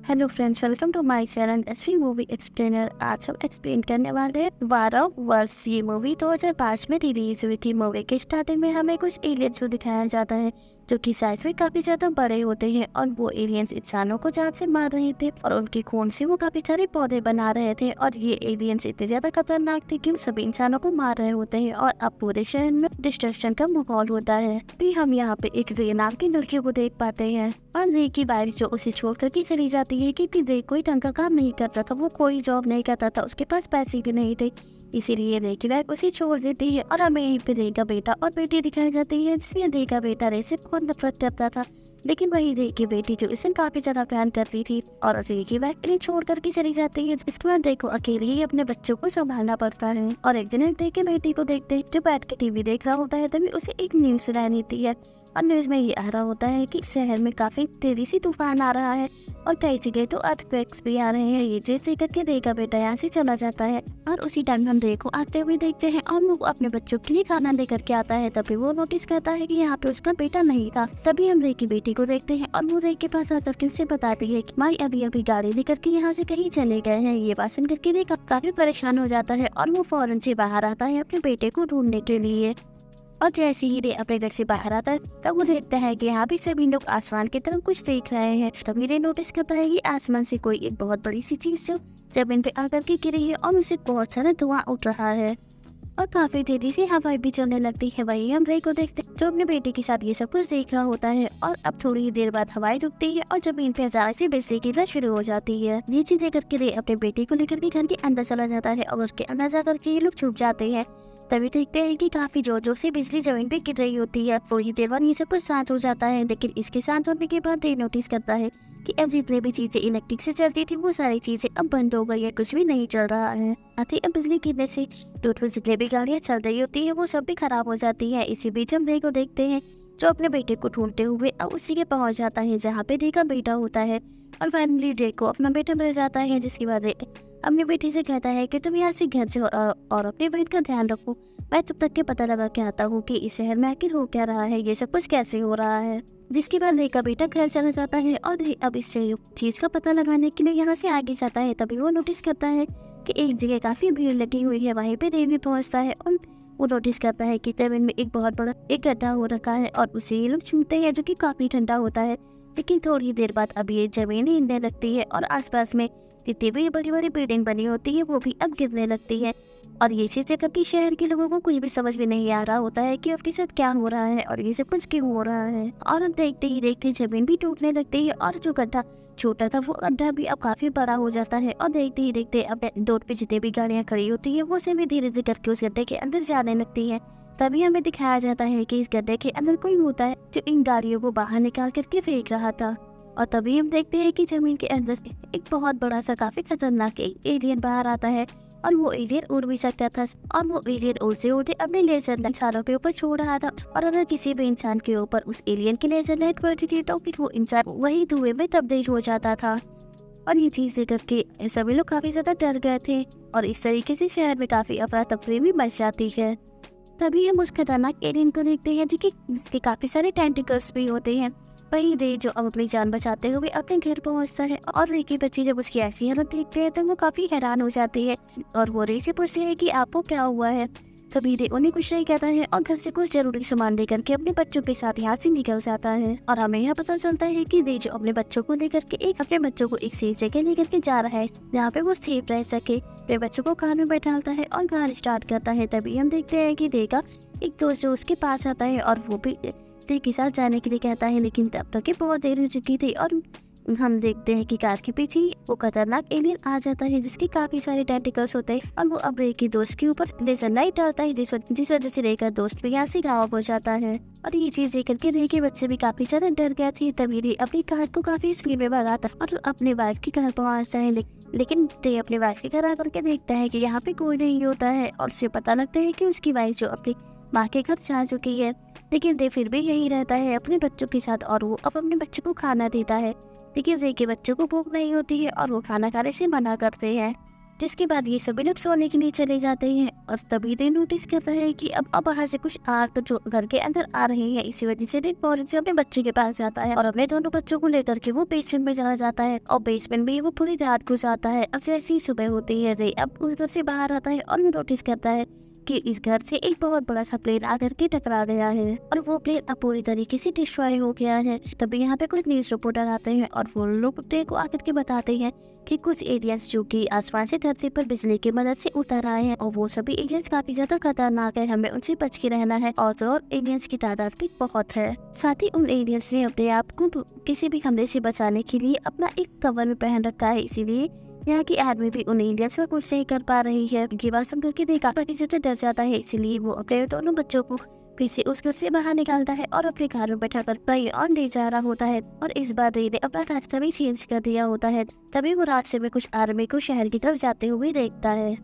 Hello friends, welcome to my channel SV movie explainer. आज हम explain करने वाले हैं वार वर्स। ये मूवी 2005 में रिलीज हुई थी। मूवी के स्टार्टिंग में हमें कुछ एलियंस को दिखाया जाता है जो कि साइज में काफी ज्यादा बड़े होते हैं और वो एलियंस इंसानों को जान से मार रहे थे और उनके खून से वो काफी सारे पौधे बना रहे थे। और ये एलियंस इतने ज्यादा खतरनाक थे कि वो सभी इंसानों को मार रहे होते हैं और अब पूरे शहर में डिस्ट्रक्शन का माहौल होता है। भी हम यहाँ पे एक रे नाम की लड़की को देख पाते हैं और रे की वाइफ जो उसे छोड़ करके चली जाती है क्योंकि रे कोई ढंग का काम नहीं करता था, वो कोई जॉब नहीं करता था, उसके पास पैसे भी नहीं थे। इसीलिए रे की वाइफ उसे छोड़ देती है और हमें यहीं पे रे का बेटा और बेटी दिखाई जाती है जिसमें रे का बेटा रे से बहुत नफरत करता था, लेकिन वही रे की बेटी जो इसे काफी ज्यादा प्यार करती थी और रे की वाइफ इन्हें छोड़ करके चली जाती है। इसके बाद रे को अकेले ही अपने बच्चों को संभालना पड़ता है और एक दिन रे के बेटी को देखते हैं जो बैठ के टीवी देख रहा होता है, तभी उसे एक न्यूज सुनाई देती है और न्यूज में ये आ रहा होता है कि शहर में काफी तेजी से तूफान आ रहा है और कई जगह तो अर्थक्वेक्स भी आ रहे हैं। ये जैसे करके रे का बेटा यहाँ से चला जाता है और उसी टाइम हम रे को आते हुए देखते हैं और वो अपने बच्चों के लिए खाना लेकर के आता है। तभी वो नोटिस करता है कि यहाँ पे उसका बेटा नहीं था। तभी हम रे की बेटी को देखते हैं और वो रे के पास आकर के उससे बताती है कि माई अभी अभी गाड़ी लेकर के यहाँ से कहीं चले गए हैं। ये बात सुन करके रे काफी परेशान हो जाता है और वो फौरन से बाहर आता है अपने बेटे को ढूंढने के लिए। और जैसे ही रे अपने घर से बाहर आता है तब वो देखता है कि यहाँ भी सभी लोग आसमान की तरफ कुछ देख रहे हैं। तभी रे नोटिस करता है कि आसमान से कोई एक बहुत बड़ी सी चीज जो जमीन पे आकर के गिरी है और उसे बहुत सारा धुआं उठ रहा है और काफी तेजी से हवाएं भी चलने लगती है। वही हम रे को देखते हैं जो अपने बेटे के साथ ये सब कुछ देख रहा होता है और अब थोड़ी ही देर बाद हवाएं रुकती है और जमीन पे अचानक से बिजली गिरना शुरू हो जाती है। ये चीज देख करके रे अपने बेटे को लेकर के घर के अंदर चला जाता है और उसके अंदर जाकर के ये लोग छुप जाते हैं। तभी देखते हैं कि काफी जोर जोर से बिजली जमीन पे गिर रही होती है। थोड़ी देर बाद ये सब कुछ शांत हो जाता है, लेकिन इसके शांत होने के बाद रे नोटिस करता है कि अब जितने भी चीजें इलेक्ट्रिक से चलती थी वो सारी चीजें अब बंद हो गई है, कुछ भी नहीं चल रहा है। आती अब बिजली गिरने से रोड पर जितने भी गाड़ियां चल रही होती है वो सब भी खराब हो जाती है। इसी बीच हम रे को देखते हैं जो अपने बेटे को ढूंढते हुए अब उसी के पहुंच जाता है जहाँ पे रे का बेटा होता है और फाइनली रे को अपना बेटा मिल जाता है, जिसके बाद रे अपनी बेटी से कहता है कि तुम यहाँ से घर से और अपनी बहन का ध्यान रखो। मैं तब तक के पता लगा के आता हूँ कि इस शहर में आखिर हो क्या रहा है, ये सब कुछ कैसे हो रहा है। जिसके बाद रे का बेटा घर चला जाता है और रे अब इस चीज का पता लगाने के लिए यहाँ से आगे जाता है। तभी वो नोटिस करता है कि एक जगह काफी भीड़ लगी हुई है। वहीं पे रे भी पहुंचता है और वो नोटिस करता है कि जमीन में एक बहुत बड़ा एक गड्ढा हो रखा है और उसे ये लोग छूते हैं जो कि काफी ठंडा होता है। लेकिन थोड़ी देर बाद अब ये जमीन हिलने लगती है और आसपास में जितनी भी बड़ी बड़ी बिल्डिंग बनी होती है वो भी अब गिरने लगती है और ये चीजें कभी शहर के लोगों को कुछ भी समझ में नहीं आ रहा होता है कि आपके साथ क्या हो रहा है और ये सब कुछ क्यों हो रहा है। और अब देखते ही देखते जमीन भी टूटने लगती है और जो गड्ढा छोटा था वो गड्ढा भी अब काफी बड़ा हो जाता है और देखते ही देखते अब रोड पे जितनी भी गाड़ियां खड़ी होती है वो सभी धीरे धीरे करके उस गड्ढे के अंदर जाने लगती है। तभी हमें दिखाया जाता है कि इस गड्ढे के अंदर कोई होता है जो इन गाड़ियों को बाहर निकाल करके फेंक रहा था। और तभी हम देखते हैं कि जमीन के अंदर से एक बहुत बड़ा सा काफी खतरनाक एलियन बाहर आता है और वो एलियन उड़ भी सकता था और वो एलियन उड़ते उड़ते अपने लेजर इंसानों के ऊपर छोड़ रहा था और अगर किसी भी इंसान के ऊपर उस एलियन की लेजर लाइट पड़ती थी तो फिर वो इंसान वही धुएं में तब्दील हो जाता था। और ये चीज देख करके सभी लोग काफी ज्यादा डर गए थे और इस तरीके से शहर में काफी अफरा तफरी भी मच जाती है। तभी हम उस खतरनाक एलियन को देखते हैं जिसके काफी सारे टेंटिकल्स भी होते हैं। वही रे जो अब अपनी जान बचाते हुए अपने घर पहुंचता है और रे की बच्ची जब उसकी ऐसी हालत देखते हैं तो वो काफी हैरान हो जाती है और वो रे से पूछती है कि आपको क्या हुआ है। तभी रे उन्हें कुछ नहीं कहता है और घर से कुछ जरूरी सामान लेकर के अपने बच्चों के साथ यहाँ से निकल जाता है। और हमें यहाँ पता चलता है कि रे जो अपने बच्चों को लेकर के अपने बच्चों को एक सेफ जगह लेकर के जा रहा है जहाँ पे वो सेफ रह सके। रे बच्चों को कार में बैठाता है और कार स्टार्ट करता है। तभी हम देखते हैं कि रे का एक दोस्त जो उसके पास आता है और वो भी रे के साथ जाने के लिए कहता है, लेकिन तब तक बहुत देर हो चुकी थी और हम देखते हैं कि कार के पीछे वो खतरनाक एलियन आ जाता है जिसके काफी सारे टेंटिकल्स होते हैं और वो अब रे की दोस्त के ऊपर लेजर लाइट डालता है जिस वजह से रे का दोस्त भी यहाँ से गायब हो जाता है। और ये चीज देख करके रे के बच्चे भी काफी ज्यादा डर गए थे। तभी रे अपनी कार को काफी स्पीड में भगाता है और अपने वाइफ के घर पहुंचता है। लेकिन रे अपने वाइफ के घर आकर के देखता है कि यहाँ पे कोई नहीं होता है और उसे पता लगता है कि उसकी वाइफ जो अपनी माँ के घर जा चुकी है। लेकिन रे फिर भी यही रहता है अपने बच्चों के साथ और वो अब अपने बच्चों को खाना देता है। लेकिन रे के बच्चों को भूख नहीं होती है और वो खाना खाने से मना करते हैं। जिसके बाद ये सभी लोग सोने के लिए चले जाते हैं और तभी रे नोटिस कर रहे हैं कि अब बाहर से कुछ आग तो जो घर के अंदर आ रही है। इसी वजह से रे फौरन से अपने बच्चे के पास जाता है और अपने दोनों बच्चों को लेकर के वो बेसमेंट में चला जाता है और बेसमेंट में वो पूरी रात गुजारता है। अब जैसे ही सुबह होती है रे अब उस घर से बाहर आता है और नोटिस करता है कि इस घर से एक बहुत बड़ा सा प्लेन आकर के टकरा गया है और वो प्लेन अब पूरी तरीके से डिस्ट्रॉय हो गया है। तभी यहाँ पे कुछ न्यूज रिपोर्टर आते हैं और वो लोग प्लेन को आकर के बताते हैं कि कुछ एलियंस जो कि आसमान से धरती पर बिजली की मदद से उतर आए हैं और वो सभी एलियंस काफी ज्यादा खतरनाक है, हमें उनसे बच के रहना है और एलियंस की तादाद भी बहुत है। साथ ही उन एलियंस ने अपने आप को किसी भी हमले से बचाने के लिए अपना एक कवर में पहन रखा है, इसीलिए यहाँ की आदमी भी उन एलियंस को कुछ नहीं कर पा रही है। ये बात सुन करके देखा किसी से डर जाता है, इसीलिए वो अपने दोनों बच्चों को फिर से उस घर से बाहर निकालता है और अपने कार में बैठा कर कहीं और ले जा रहा होता है और इस बार रे ने अपना रास्ता भी चेंज कर दिया होता है। तभी वो रास्ते में कुछ आर्मी को शहर की तरफ जाते हुए देखता है,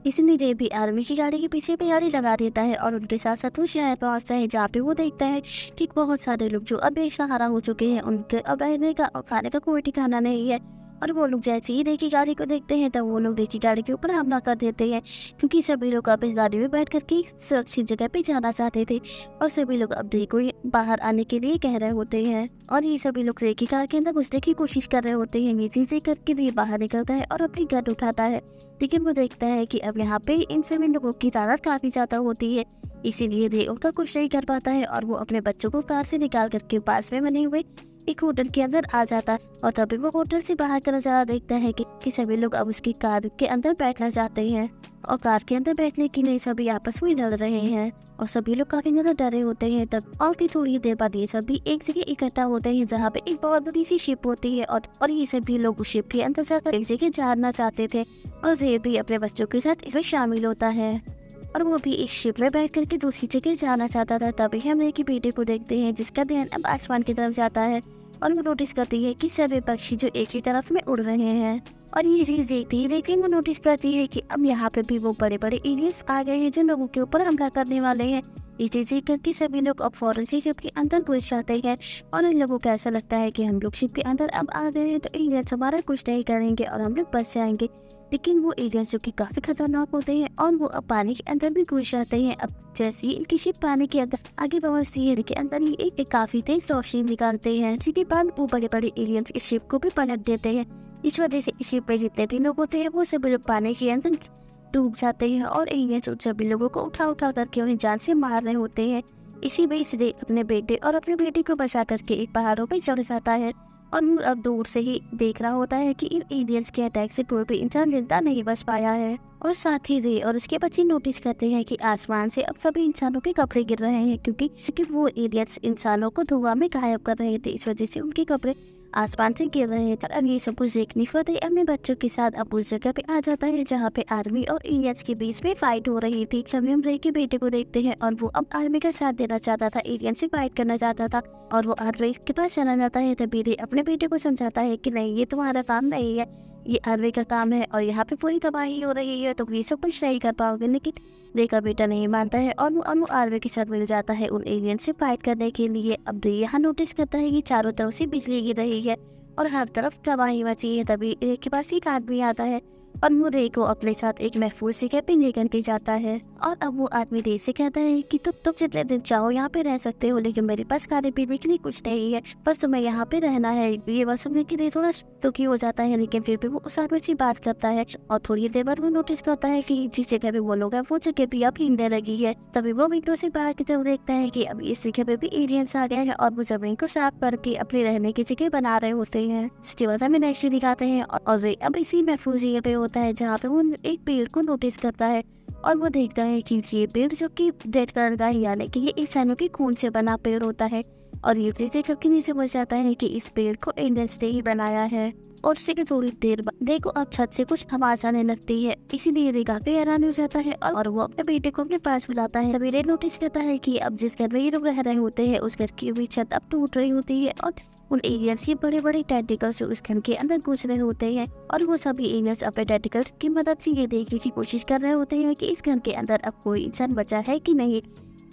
इसलिए रे भी आर्मी की गाड़ी के पीछे भी गाड़ी लगा देता है और उनके साथ साथ वो शहर पहुंचता है, जहाँ पे वो देखता है कि बहुत सारे लोग जो अब बेसहारा हो चुके हैं, उनके अब रहने का और खाने का कोई ठिकाना नहीं है। और वो लोग जैसे ही रे की गाड़ी को देखते हैं तब वो लोग रे की गाड़ी के ऊपर हमला कर देते हैं, क्योंकि सभी लोग अब इस गाड़ी में बैठ करके सुरक्षित जगह पे जाना चाहते थे और सभी लोग अब रे को बाहर आने के लिए कह रहे होते हैं और ये सभी लोग रे की कार के अंदर घुसने की कोशिश कर रहे होते हैं। ये चीजें करके रे बाहर निकलता है और अपनी गन उठाता है, लेकिन वो देखता है कि अब यहाँ पे इन सभी लोगों की तादाद काफी ज्यादा होती है, इसीलिए रे उनका कुछ नहीं कर पाता है और वो अपने बच्चों को कार से निकाल करके पास में बने हुए एक होटल के अंदर आ जाता है और तभी वो होटल से बाहर का नजारा देखता है कि सभी लोग अब उसकी कार के अंदर बैठना चाहते हैं और कार के अंदर बैठने के लिए सभी आपस में लड़ रहे हैं और सभी लोग काफी ज्यादा डरे होते हैं। तब और फिर थोड़ी देर बाद ये सभी एक जगह इकट्ठा होते हैं जहाँ पे एक बहुत बड़ी सी शिप होती है और ये सभी लोग उस शिप के अंदर जाकर एक जगह जानना चाहते थे और ये भी अपने बच्चों के साथ इसमें शामिल होता है और वो भी इस शिप में बैठ करके दूसरी जगह जाना चाहता था। तभी हम रे की बेटे को देखते हैं जिसका ध्यान अब आसमान की तरफ जाता है और वो नोटिस करती है कि सभी पक्षी जो एक ही तरफ में उड़ रहे हैं और ये चीज देखती है लेकिन वो नोटिस करती है कि अब यहाँ पे भी वो बड़े बड़े एलियंस आ गए हैं जो लोगों के ऊपर हमला करने वाले हैं। ये चीजें करके सभी लोग अब फौरन से शिप के अंदर घुस जाते हैं और इन लोगों को ऐसा लगता है कि हम लोग शिप के अंदर अब आ गए हैं तो एलियंस हमारा कुछ नहीं करेंगे और हम लोग बच जाएंगे, लेकिन वो एलियंस जो कि काफी खतरनाक होते हैं और वो अब पानी के अंदर भी घुस जाते हैं। अब जैसे ही इनकी शिप पानी के अंदर आगे पहुंचती है के अंदर ही एक काफी तेज रोशनी निकालते हैं, जिसके बाद वो बड़े बड़े एलियंस इस शिप को भी पलट देते हैं। इस वजह से इस शिप पे जितने भी लोग होते हैं वो सभी लोग पानी के अंदर डूब जाते हैं और एलियंस उन सभी लोगों को उठा उठा करके उन्हें जान से मार रहे होते हैं। इसी बीच रे अपने बेटे और अपनी बेटी को बचा करके एक पहाड़ों पे चढ़ जाता है और अब दूर से ही देख रहा होता है कि इन एलियंस के अटैक से कोई भी इंसान जिंदा नहीं बच पाया है। और साथ ही रे और उसके बच्चे नोटिस करते हैं कि आसमान से अब सभी इंसानों के कपड़े गिर रहे हैं, क्योंकि वो एलियंस इंसानों को धुआं में गायब कर रहे थे, इस वजह से उनके कपड़े आसमान से गिर रहे हैं। अब ये सब कुछ देखने पर रे अपने बच्चों के साथ अब उस जगह पे आ जाता है जहाँ पे आर्मी और एलियंस के बीच में फाइट हो रही थी। तभी हम रे के बेटे को देखते हैं और वो अब आर्मी का साथ देना चाहता था, एलियंस से फाइट करना चाहता था और वो आर्मी के पास चला जाता है। तभी रे अपने बेटे को समझाता है कि नहीं, ये तुम्हारा काम नहीं है, ये आर्मी का काम है और यहाँ पे पूरी तबाही हो रही है तो ये सब कुछ नहीं कर पाओगे। लेकिन रे का बेटा नहीं मानता है और वो आर्मी के साथ मिल जाता है उन एलियन से फाइट करने के लिए। अब रे यहाँ नोटिस करता है कि चारों तरफ से बिजली गिर रही है और हर तरफ तबाही मची है। तभी रे के पास एक आदमी आता है और वो रे को अपने साथ एक महफूज जगह पे लेकर के जाता है और अब वो आदमी रे से कहता है कि तुम जितने दिन चाहो यहाँ पे रह सकते हो, लेकिन मेरे पास खाने पीने के लिए कुछ नहीं है, बस तुम्हें यहाँ पे रहना है। ये बात सुनने के लिए थोड़ा दुखी हो जाता है, लेकिन फिर भी वो उस आदमी से बात करता है और थोड़ी देर बाद वो नोटिस करता है कि जिस जगह पे वो लोग है वो जगह भी अब हिलने लगी है। तभी वो विंडो से बाहर की तरफ देखता है कि अब इस जगह पे भी एलियंस आ गए हैं और वो जमीन को साफ करके अपने रहने की जगह बना रहे होते हैं। इसके बाद हमें नेक्स्ट दिखाते हैं और रे अब इसी महफूज जगह पे होता है जहाँ पे वो एक पेड़ को नोटिस करता है और वो देखता है कि ये पेड़ जो कि रेड कलर का है, यानी कि ये इंसानों के खून से बना पेड़ होता है और ये देख करके नहीं समझ जाता है कि इस पेड़ को एलियंस ने ही बनाया है। और उससे थोड़ी देर बाद देखो अब छत से कुछ आवाज आने लगती है, इसीलिए रे काफी हैरान हो जाता है और वो अपने बेटे को अपने पास बुलाता है। तभी रे नोटिस करता है कि अब जिस घर में ये लोग रह रहे होते हैं उस घर की हुई छत अब टूट रही होती है और उन एलियंस के बड़े बड़े टेंटिकल्स जो उस घर के अंदर घुस रहे होते हैं और वो सभी एलियंस अपने टेंटिकल्स की मदद से ये देखने की कोशिश कर रहे होते हैं कि इस घर के अंदर अब कोई इंसान बचा है कि नहीं।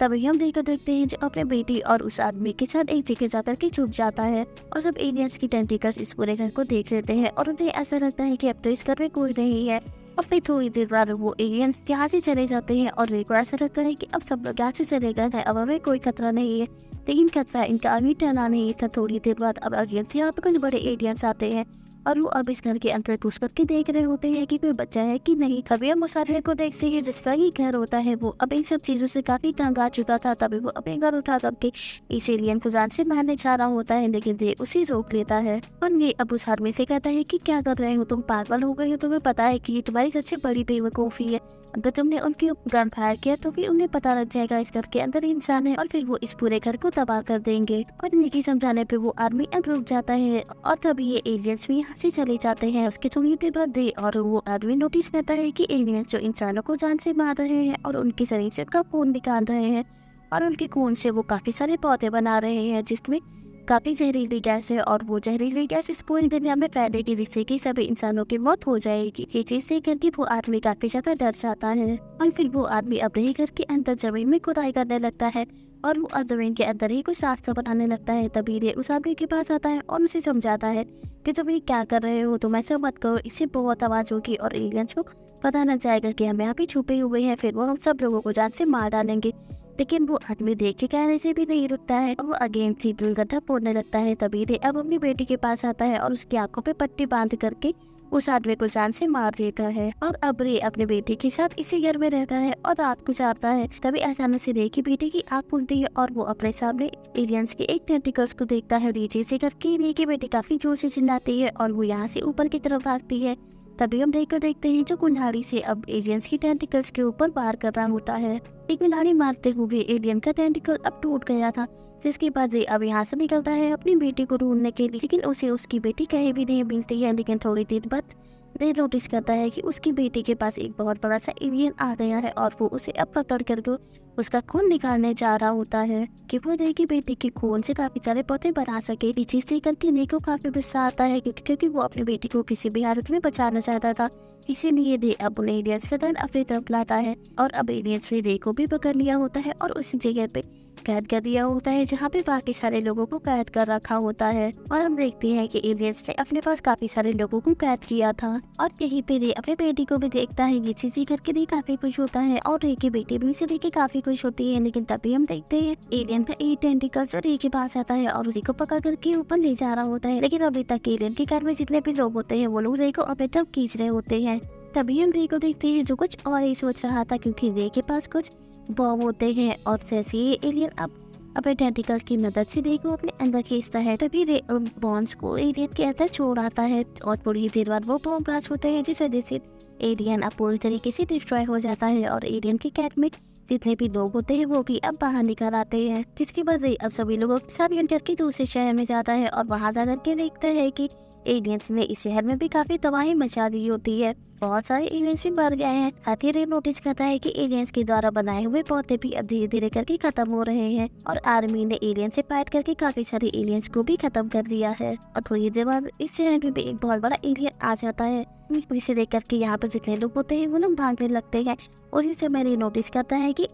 तभी हम देखकर देखते हैं जो अपने बेटी और उस आदमी के साथ एक जगह जाकर के छुप जाता है और सब एलियंस की टेंटिकल्स इस पूरे घर को देख लेते हैं और उन्हें ऐसा लगता है कि अब तो इस घर में कोई नहीं है। और फिर थोड़ी देर बाद वो एलियंस यहाँ से चले जाते हैं और रे को ऐसा लगता है कि अब सब लोग यहाँ से चले गए हैं, अब हमें कोई खतरा नहीं है। लेकिन खतरा इनका अभी टला नहीं था। थोड़ी देर बाद अब अगेंस्ट यहाँ पे कुछ बड़े एलियंस आते हैं और वो अब इस घर के अंदर घुस करके देख रहे होते हैं कि कोई बच्चा है कि नहीं। तभी हम उस आदमी को देखते हैं जिसका ये घर होता है। वो अब इन सब चीजों से काफी तंग आ चुका था। तभी वो अपने घर उठा करके इस एलियन को जान से मारने जा रहा होता है, लेकिन ये उसे रोक लेता है और ये अब उस आदमी से कहता है कि क्या कर रहे हो तुम, पागल हो गए हो? तुम्हें पता है कि ये तुम्हारी सबसे बड़ी बेवकूफ़ी है। अगर तुमने उनके गन फायर किया तो फिर उन्हें पता लग जाएगा इस घर के अंदर इंसान है और फिर वो इस पूरे घर को तबाह कर देंगे। और निकी समझाने पे वो आदमी अब रुक जाता है और तभी ये एलियंस भी यहाँ से चले जाते हैं। उसके थोड़ी देर बाद और वो आदमी नोटिस करता है कि एलियंस जो इंसानों को जान से मार रहे हैं और उनके शरीर से उनका खून निकाल रहे हैं और उनके खून से वो काफी सारे पौधे बना रहे हैं जिसमें काफी जहरीली गैस है। और वो जहरीली गैस इस पूरी दुनिया में फैलेगी जिससे कि सभी इंसानों की मौत हो जाएगी। ये चीज देख करके वो आदमी काफी ज्यादा डर जाता है और फिर वो आदमी अपने घर के अंदर जमीन में खुदाई करने लगता है और वो जमीन के अंदर ही कुछ रास्ता बनाने लगता है। तभी ये उस आदमी के पास आता है और उसे समझाता है कि तुम ये क्या कर रहे हो, तुम ऐसा मत करो, इससे बहुत आवाज होगी और एलियंस को पता लग जाएगा कि हम यहाँ पे छुपे हुए हैं, फिर वो हम सब लोगों को जान से मार डालेंगे। लेकिन वो आदमी देख के कहने से भी नहीं रुकता है और वो अगेन थी गड्ढा फोड़ने लगता है। तभी रे अब अपनी बेटी के पास आता है और उसकी आंखों पे पट्टी बांध करके उस आदमी को जान से मार देता है। और अब रे अपने बेटी के साथ इसी घर में रहता है और रात गुजारता है। तभी अचानक से रे की बेटी की आंख खुलती है और वो अपने सामने एलियंस के एक टेंटिकल्स को देखता है। नीचे से करके रे की बेटी काफी जोर से चिल्लाती है और वो यहाँ से ऊपर की तरफ भागती है। तभी हम रे को देखते हैं जो कुल्हाड़ी से अब एलियंस की टेंटिकल्स के ऊपर वार कर रहा होता है। एक कुल्हाड़ी मारते हुए एलियन का टेंटिकल अब टूट गया था, जिसके बाद रे अब यहाँ से निकलता है अपनी बेटी को ढूंढने के लिए। लेकिन उसे उसकी बेटी कहीं भी नहीं मिलती है। लेकिन थोड़ी देर बाद रे नोटिस करता है कि उसकी बेटी के पास एक बहुत बड़ा सा एलियन आ गया है और वो उसे अब पकड़ करके उसका खून निकालने जा रहा होता है कि वो रे की बेटी के खून से काफी सारे पौधे बना सके। ये चीज देख करके रे को काफी गुस्सा आता है क्योंकि वो अपनी बेटी को किसी भी हालत में बचाना चाहता था। इसीलिए रे अब उन्हें एलियंस का दल अपनी तरफ लाता है और अब एलियंस ने रे को भी पकड़ लिया होता है और उसी जगह पे कैद कर दिया होता है जहाँ पे बाकी सारे लोगों को कैद कर रखा होता है। और हम देखते हैं कि एलियंस ने अपने पास काफी सारे लोगों को कैद किया था और यहीं पे रे अपने बेटी को भी देखता है। ये चीजें करके रे काफी खुश होता है और रे की बेटी भी इसे देख के काफी खुश होती है। लेकिन तभी हम देखते हैं एलियन का एक टेंटिकल्स रे के पास आता है और उसी को पकड़ करके ऊपर ले जा रहा होता है। लेकिन अभी तक एलियन के घर में जितने भी लोग होते हैं वो लोग रे को अभी तक खींच रहे होते हैं। तभी हम रे को देखते हैं जो कुछ और ही सोच रहा था क्योंकि रे के पास कुछ बॉम्ब होते हैं और जैसे ही एलियन अब अपने टेंटिकल की मदद से रे को अपने अंदर खींचता है तभी रे बॉम्ब्स को एलियन के अंदर छोड़ आता है और थोड़ी देर बाद वो बॉम्ब ब्लास्ट होते हैं जिस वजह से एलियन अब पूरी तरीके से डिस्ट्रॉय हो जाता है और एलियन के कैद में जितने भी लोग होते हैं वो भी अब बाहर निकल आते हैं। जिसके बाद रे अब सभी लोगों के साथ एंटर करके दूसरे शहर में जाता है और वहां जाकर के देखता है कि एलियंस ने इस शहर में भी काफी तबाही मचा दी होती है। बहुत सारे एलियंस भी मर गए हैं। साथ ही रे नोटिस करता है कि एलियंस के द्वारा बनाए हुए पौधे भी अब धीरे धीरे करके खत्म हो रहे हैं और आर्मी ने एलियन से फाइट करके काफी सारे एलियंस को भी खत्म कर दिया है। और थोड़ी देर बाद इस शहर में भी एक बहुत बड़ा एलियन आ जाता है जिसे देख करके यहाँ पर जितने लोग होते हैं वो लोग भागने लगते हैं। उसी समय रे नोटिस करता है कि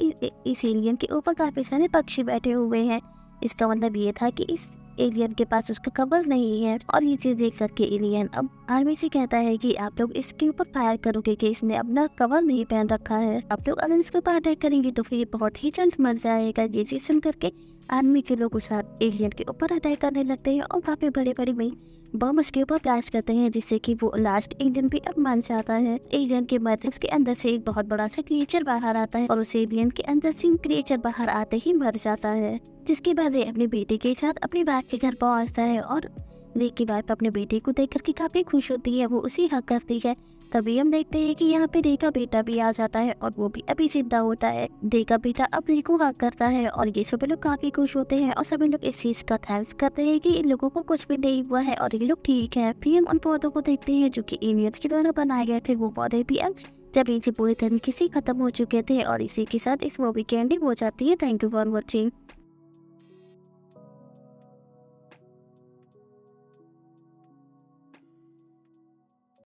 इस एलियन के ऊपर काफी सारे पक्षी बैठे हुए हैं। इसका मतलब ये था कि इस एलियन के पास उसका कवर नहीं है। और ये चीज देख करके एलियन अब आर्मी से कहता है कि आप लोग इसके ऊपर फायर करोगे कि इसने अपना कवर नहीं पहन रखा है। आप लोग अगर इसके ऊपर अटैक करेंगे तो फिर बहुत ही जल्द मर जाएगा। ये चीज सुन करके आर्मी के लोग उस एलियन के ऊपर अटैक करने लगते हैं और काफी बड़े बड़े में बम उसके ऊपर ब्लास्ट करते हैं जिससे कि वो लास्ट एलियन भी अब मान जाता है। एलियन के मस्तिष्क के अंदर से एक बहुत बड़ा सा क्रिएचर बाहर आता है और उस एलियन के अंदर से क्रिएचर बाहर आते ही मर जाता है। जिसके बाद वे अपनी बेटी के साथ अपनी वाइफ के घर पहुंचता है और रे की वाइफ अपने बेटे को देख करके काफी खुश होती है, वो उसे हक करती है। तभी हम देखते हैं कि यहाँ पे रे का बेटा भी आ जाता है और वो भी अभी जिंदा होता है। रे का बेटा अब रे को हक करता है और ये सभी लोग काफी खुश होते हैं और सभी लोग इस चीज का थैंक्स करते हैं कि इन लोगों को कुछ भी नहीं हुआ है और ये लोग ठीक है। फिर हम उन पौधों को देखते हैं जो कि एलियंस के द्वारा बनाए गए थे। वो पौधे भी अब जमीन से पूरी तरीके से खत्म हो चुके थे और इसी के साथ इस मूवी की एंडिंग हो जाती है। Thank you for watching.